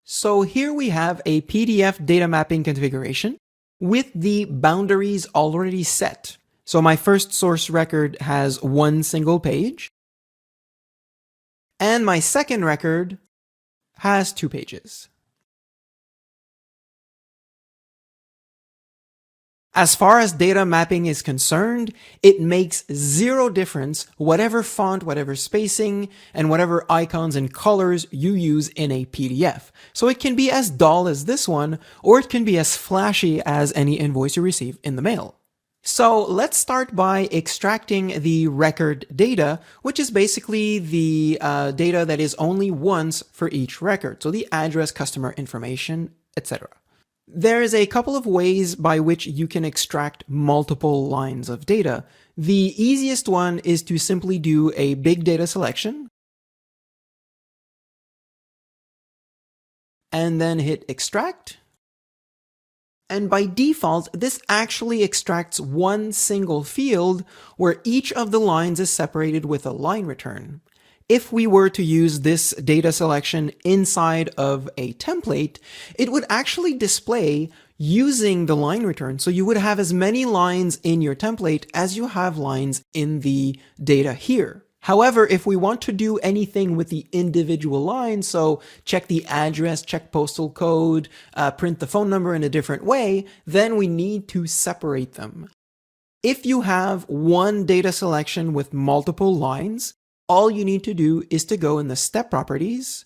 So here we have a PDF data mapping configuration with the boundaries already set. So my first source record has one single page, and my second record has 2 pages. As far as data mapping is concerned, it makes zero difference whatever font, whatever spacing, and whatever icons and colors you use in a PDF. So it can be as dull as this one, or it can be as flashy as any invoice you receive in the mail. So let's start by extracting the record data, which is basically the data that is only once for each record. So the address, customer information, etc. There is a couple of ways by which you can extract multiple lines of data. The easiest one is to simply do a big data selection and then hit extract. And by default, this actually extracts one single field where each of the lines is separated with a line return. If we were to use this data selection inside of a template, it would actually display using the line return. So you would have as many lines in your template as you have lines in the data here. However, if we want to do anything with the individual lines, so check the address, check postal code, print the phone number in a different way, then we need to separate them. If you have one data selection with multiple lines, all you need to do is to go in the step properties,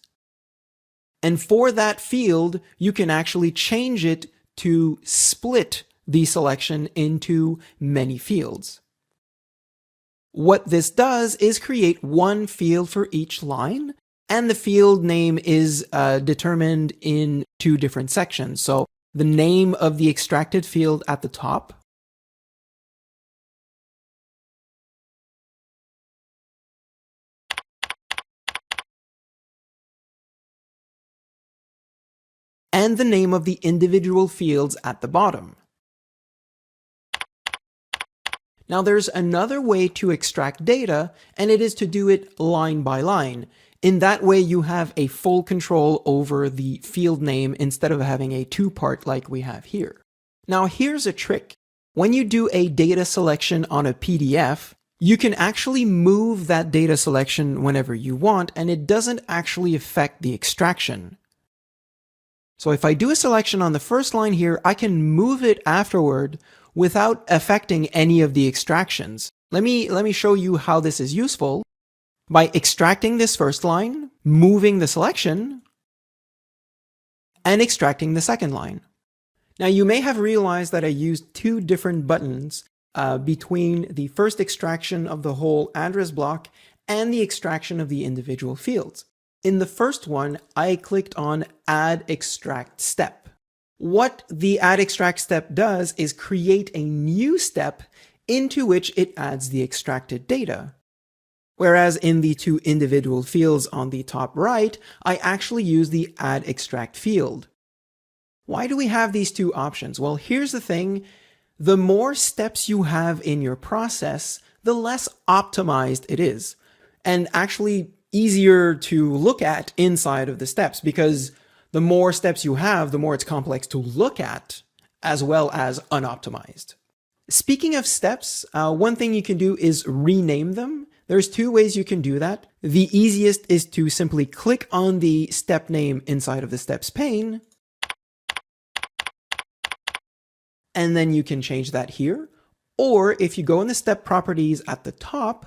and for that field, you can actually change it to split the selection into many fields. What this does is create one field for each line, and the field name is determined in 2 different sections. So the name of the extracted field at the top, and the name of the individual fields at the bottom. Now there's another way to extract data, and it is to do it line by line. In that way, you have a full control over the field name instead of having a 2-part like we have here. Now here's a trick. When you do a data selection on a PDF, you can actually move that data selection whenever you want, and it doesn't actually affect the extraction. So if I do a selection on the first line here, I can move it afterward without affecting any of the extractions. Let me show you how this is useful. By extracting this first line, moving the selection, and extracting the second line. Now you may have realized that I used 2 different buttons between the first extraction of the whole address block and the extraction of the individual fields. In the first one, I clicked on Add Extract Step. What the Add Extract Step does is create a new step into which it adds the extracted data. Whereas in the 2 individual fields on the top right, I actually use the Add Extract field. Why do we have these 2 options? Well, here's the thing. The more steps you have in your process, the less optimized it is, and actually easier to look at inside of the steps, because the more steps you have, the more it's complex to look at, as well as unoptimized. Speaking of steps, one thing you can do is rename them. There's 2 ways you can do that. The easiest is to simply click on the step name inside of the steps pane, and then you can change that here. Or if you go in the step properties at the top,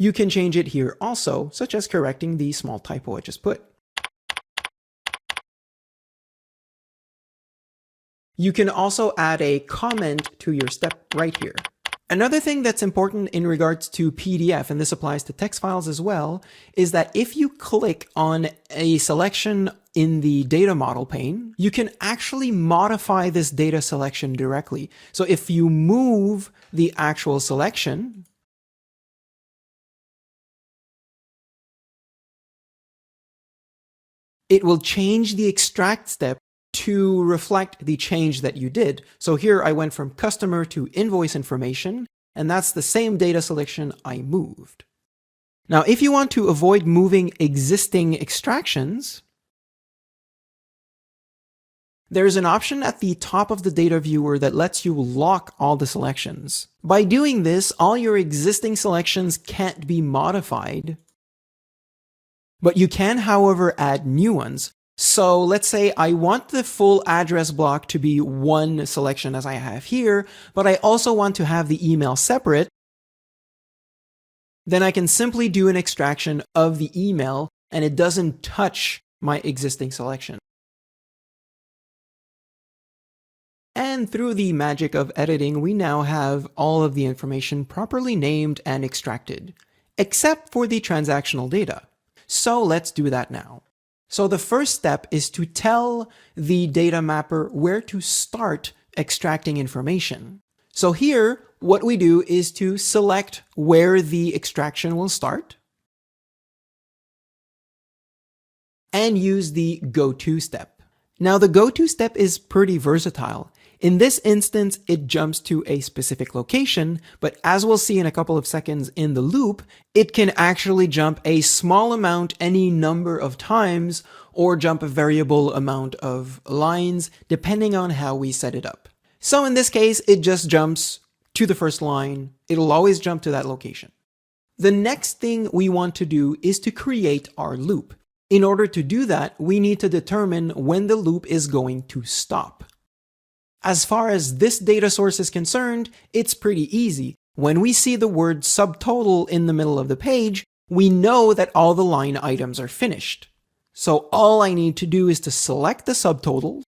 you can change it here also, such as correcting the small typo I just put. You can also add a comment to your step right here. Another thing that's important in regards to PDF, and this applies to text files as well, is that if you click on a selection in the data model pane, you can actually modify this data selection directly. So if you move the actual selection, it will change the extract step to reflect the change that you did. So here I went from customer to invoice information, and that's the same data selection I moved. Now, if you want to avoid moving existing extractions, There's an option at the top of the data viewer that lets you lock all the selections. By doing this, all your existing selections can't be modified, but you can, however, add new ones. So let's say I want the full address block to be one selection as I have here, but I also want to have the email separate. Then I can simply do an extraction of the email and it doesn't touch my existing selection. And through the magic of editing, we now have all of the information properly named and extracted, except for the transactional data. So let's do that now. So the first step is to tell the data mapper where to start extracting information. So here, what we do is to select where the extraction will start and use the go-to step. Now the go-to step is pretty versatile. In this instance, it jumps to a specific location, but as we'll see in a couple of seconds in the loop, it can actually jump a small amount any number of times or jump a variable amount of lines depending on how we set it up. So in this case, it just jumps to the first line. It'll always jump to that location. The next thing we want to do is to create our loop. In order to do that, we need to determine when the loop is going to stop. As far as this data source is concerned, it's pretty easy. When we see the word subtotal in the middle of the page, we know that all the line items are finished. So all I need to do is to select the subtotal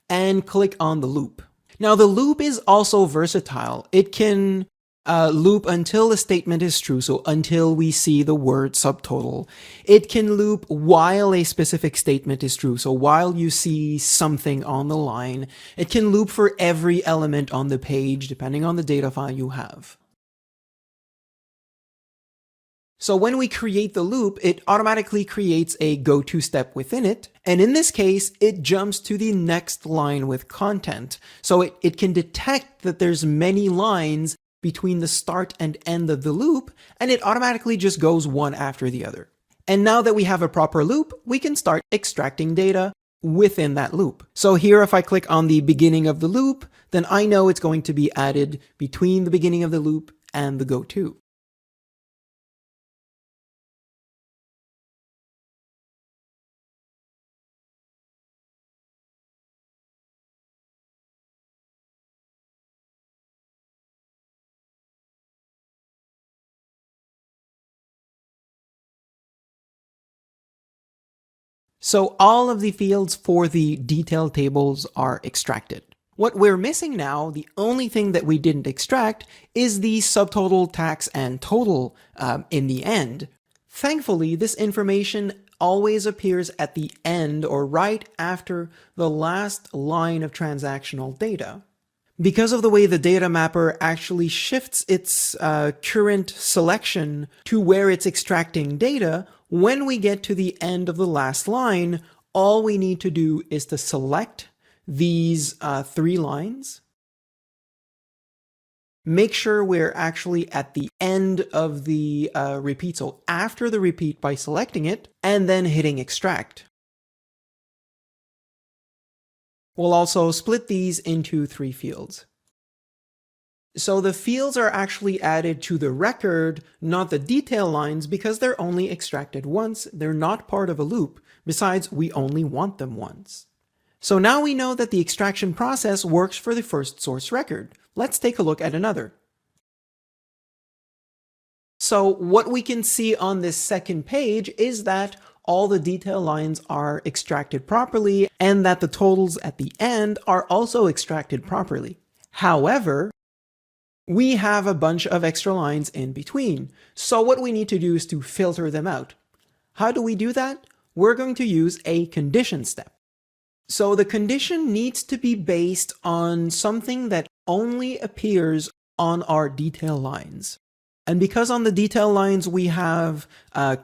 and click on the loop. Now the loop is also versatile. It can loop until the statement is true, so until we see the word subtotal. It can loop while a specific statement is true, so while you see something on the line. It can loop for every element on the page, depending on the data file you have. So when we create the loop, it automatically creates a go-to step within it. And in this case, it jumps to the next line with content. So it can detect that there's many lines between the start and end of the loop, and it automatically just goes one after the other. And now that we have a proper loop, we can start extracting data within that loop. So here, if I click on the beginning of the loop, then I know it's going to be added between the beginning of the loop and the go-to. So all of the fields for the detail tables are extracted. What we're missing now, the only thing that we didn't extract, is the subtotal, tax, and total in the end. Thankfully, this information always appears at the end or right after the last line of transactional data. Because of the way the data mapper actually shifts its current selection to where it's extracting data, when we get to the end of the last line, all we need to do is to select these 3 lines, make sure we're actually at the end of the repeat, so after the repeat by selecting it, and then hitting extract. We'll also split these into 3 fields. So the fields are actually added to the record, not the detail lines, because they're only extracted once. They're not part of a loop. Besides, we only want them once. So now we know that the extraction process works for the first source record. Let's take a look at another. So what we can see on this second page is that all the detail lines are extracted properly and that the totals at the end are also extracted properly. However, we have a bunch of extra lines in between. So what we need to do is to filter them out. How do we do that? We're going to use a condition step. So the condition needs to be based on something that only appears on our detail lines. And because on the detail lines we have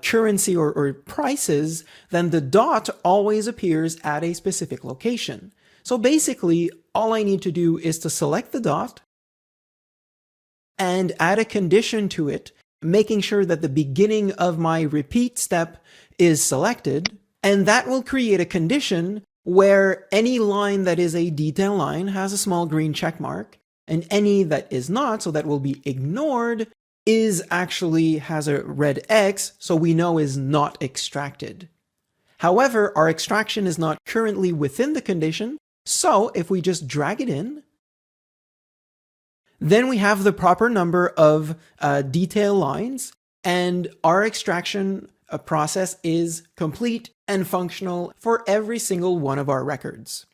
currency or prices, then the dot always appears at a specific location. So basically, all I need to do is to select the dot and add a condition to it, making sure that the beginning of my repeat step is selected. And that will create a condition where any line that is a detail line has a small green check mark, and any that is not, so that will be ignored, has a red X, so we know is not extracted. However, our extraction is not currently within the condition, so if we just drag it in, then we have the proper number of detail lines, and our extraction process is complete and functional for every single one of our records.